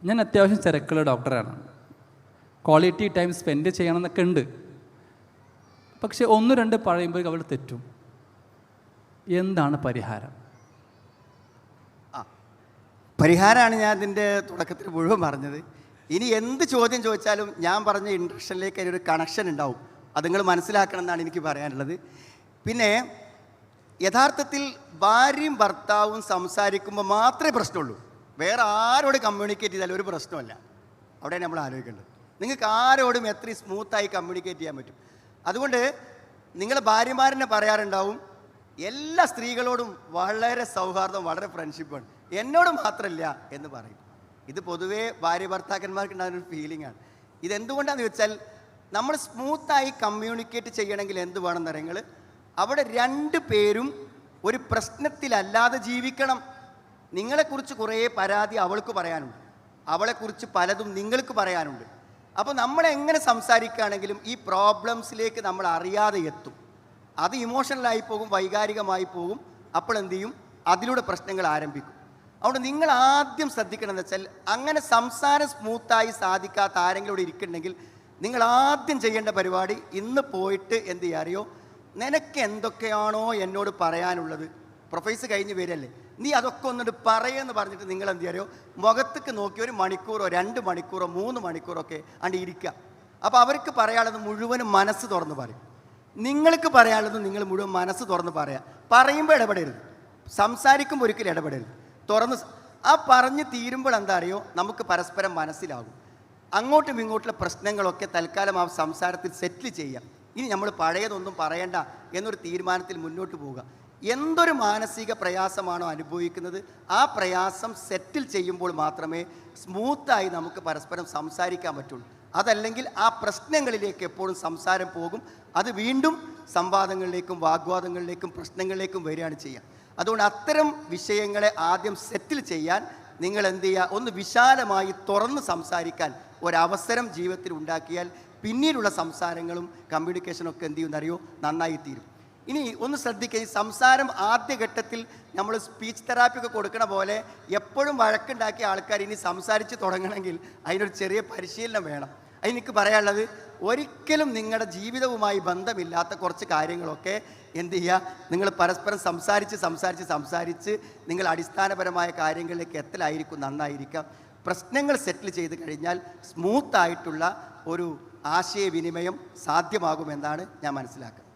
ഞാൻ അത്യാവശ്യം തിരക്കുള്ള ഡോക്ടറാണ്, ക്വാളിറ്റി ടൈം സ്പെൻഡ് ചെയ്യണമെന്നൊക്കെ ഉണ്ട്. പക്ഷെ 1-2 പറയുമ്പോഴേക്കും അവൾ തെറ്റും. എന്താണ് പരിഹാരം? പരിഹാരമാണ് ഞാൻ അതിൻ്റെ തുടക്കത്തിൽ മുഴുവൻ പറഞ്ഞത്. ഇനി എന്ത് ചോദ്യം ചോദിച്ചാലും ഞാൻ പറഞ്ഞ ഇൻട്രക്ഷനിലേക്ക് അതിനൊരു കണക്ഷൻ ഉണ്ടാവും. അത് നിങ്ങൾ മനസ്സിലാക്കണം എന്നാണ് എനിക്ക് പറയാനുള്ളത്. പിന്നെ യഥാർത്ഥത്തിൽ ഭാര്യയും ഭർത്താവും സംസാരിക്കുമ്പോൾ മാത്രമേ പ്രശ്നമുള്ളൂ. വേറെ ആരോട് കമ്മ്യൂണിക്കേറ്റ് ചെയ്താലും ഒരു പ്രശ്നമല്ല. അവിടെ നമ്മൾ ആലോചിക്കേണ്ടത്. നിങ്ങൾക്ക് ആരോടും എത്ര സ്മൂത്തായി കമ്മ്യൂണിക്കേറ്റ് ചെയ്യാൻ പറ്റും. അതുകൊണ്ട് നിങ്ങളെ ഭാര്യമാരെന്നെ പറയാറുണ്ടാവും, എല്ലാ സ്ത്രീകളോടും വളരെ സൗഹാർദ്ദം, വളരെ ഫ്രണ്ട്ഷിപ്പാണ്, എന്നോട് മാത്രമല്ല എന്ന് പറയും. ഇത് പൊതുവേ ഭാര്യ ഭർത്താക്കന്മാർക്ക് ഉണ്ടാകുന്നൊരു ഫീലിംഗ് ആണ്. ഇതെന്തുകൊണ്ടാണെന്ന് വെച്ചാൽ നമ്മൾ സ്മൂത്തായി കമ്മ്യൂണിക്കേറ്റ് ചെയ്യണമെങ്കിൽ എന്ത് വേണമെന്ന് അറിയുങ്ങൾ, അവിടെ 2 പേരും ഒരു പ്രശ്നത്തിലല്ലാതെ ജീവിക്കണം. നിങ്ങളെക്കുറിച്ച് കുറേ പരാതി അവൾക്ക് പറയാനുണ്ട്, അവളെക്കുറിച്ച് പലതും നിങ്ങൾക്ക് പറയാനുണ്ട്. അപ്പോൾ നമ്മളെങ്ങനെ സംസാരിക്കുകയാണെങ്കിലും ഈ പ്രോബ്ലംസിലേക്ക് നമ്മൾ അറിയാതെ എത്തും. അത് ഇമോഷണലായി പോകും, വൈകാരികമായി പോകും. അപ്പോൾ എന്തു ചെയ്യും? അതിലൂടെ പ്രശ്നങ്ങൾ ആരംഭിക്കും. അതുകൊണ്ട് നിങ്ങൾ ആദ്യം ശ്രദ്ധിക്കണം എന്ന് വെച്ചാൽ, അങ്ങനെ സംസാരം സ്മൂത്തായി സാധിക്കാത്ത ആരെങ്കിലും ഇവിടെ ഇരിക്കുന്നുണ്ടെങ്കിൽ നിങ്ങൾ ആദ്യം ചെയ്യേണ്ട പരിപാടി, ഇന്ന് പോയിട്ട് എന്ത് ചെയ്യുക അറിയോ, നിനക്ക് എന്തൊക്കെയാണോ എന്നോട് പറയാനുള്ളത്, പ്രൊഫൈസ് കഴിഞ്ഞ് വരല്ലേ, നീ അതൊക്കെ ഒന്നിട്ട് പറയുമെന്ന് പറഞ്ഞിട്ട് നിങ്ങൾ എന്ത് ചെയ്യുക അറിയോ, മുഖത്തേക്ക് നോക്കി 1 മണിക്കൂറോ 2 മണിക്കൂറോ 3 മണിക്കൂറൊക്കെ അണ്ട് ഇരിക്കുക. അപ്പോൾ അവർക്ക് പറയാനുള്ളത് മുഴുവനും മനസ്സ് തുറന്ന് പറയും. നിങ്ങൾക്ക് പറയാനുള്ളത് നിങ്ങൾ മുഴുവൻ മനസ്സ് തുറന്ന് പറയാം. പറയുമ്പോൾ ഇടപെടരുത്, സംസാരിക്കുമ്പോൾ ഒരിക്കലും ഇടപെടരുത്. തുറന്ന് ആ പറഞ്ഞ് തീരുമ്പോൾ എന്താ അറിയോ, നമുക്ക് പരസ്പരം മനസ്സിലാകും. അങ്ങോട്ടും ഇങ്ങോട്ടുള്ള പ്രശ്നങ്ങളൊക്കെ തൽക്കാലം ആ സംസാരത്തിൽ സെറ്റിൽ ചെയ്യാം. ഇനി നമ്മൾ പഴയതൊന്നും പറയണ്ട എന്നൊരു തീരുമാനത്തിൽ മുന്നോട്ട് പോവുക. എന്തൊരു മാനസിക പ്രയാസമാണോ അനുഭവിക്കുന്നത്, ആ പ്രയാസം സെറ്റിൽ ചെയ്യുമ്പോൾ മാത്രമേ സ്മൂത്തായി നമുക്ക് പരസ്പരം സംസാരിക്കാൻ പറ്റുള്ളൂ. അതല്ലെങ്കിൽ ആ പ്രശ്നങ്ങളിലേക്ക് എപ്പോഴും സംസാരം പോകും. അത് വീണ്ടും സംവാദങ്ങളിലേക്കും വാഗ്വാദങ്ങളിലേക്കും പ്രശ്നങ്ങളിലേക്കും വരികയാണ് ചെയ്യുക. അതുകൊണ്ട് അത്തരം വിഷയങ്ങളെ ആദ്യം സെറ്റിൽ ചെയ്യാൻ നിങ്ങൾ എന്ത് ചെയ്യുക, ഒന്ന് വിശാലമായി തുറന്ന് സംസാരിക്കാൻ ഒരവസരം ജീവിതത്തിൽ ഉണ്ടാക്കിയാൽ പിന്നീടുള്ള സംസാരങ്ങളും കമ്മ്യൂണിക്കേഷനും ഒക്കെ എന്ത് ചെയ്യുമെന്നറിയോ, നന്നായി തീരും. ഇനി ഒന്ന് ശ്രദ്ധിക്കുക, ഈ സംസാരം ആദ്യഘട്ടത്തിൽ നമ്മൾ സ്പീച്ച് തെറാപ്പി ഒക്കെ കൊടുക്കണ പോലെ എപ്പോഴും വഴക്കുണ്ടാക്കിയ ആൾക്കാർ ഇനി സംസാരിച്ച് തുടങ്ങണമെങ്കിൽ അതിനൊരു ചെറിയ പരിശീലനം വേണം. അതിനെനിക്ക് പറയാനുള്ളത്, ഒരിക്കലും നിങ്ങളുടെ ജീവിതവുമായി ബന്ധമില്ലാത്ത കുറച്ച് കാര്യങ്ങളൊക്കെ എന്ത് ചെയ്യുക, നിങ്ങൾ പരസ്പരം സംസാരിച്ച് നിങ്ങൾ അടിസ്ഥാനപരമായ കാര്യങ്ങളിലേക്ക് എത്തലായിരിക്കും നന്നായിരിക്കാം. പ്രശ്നങ്ങൾ സെറ്റിൽ ചെയ്ത് കഴിഞ്ഞാൽ സ്മൂത്തായിട്ടുള്ള ഒരു ആശയവിനിമയം സാധ്യമാകുമെന്നാണ് ഞാൻ മനസ്സിലാക്കുന്നത്.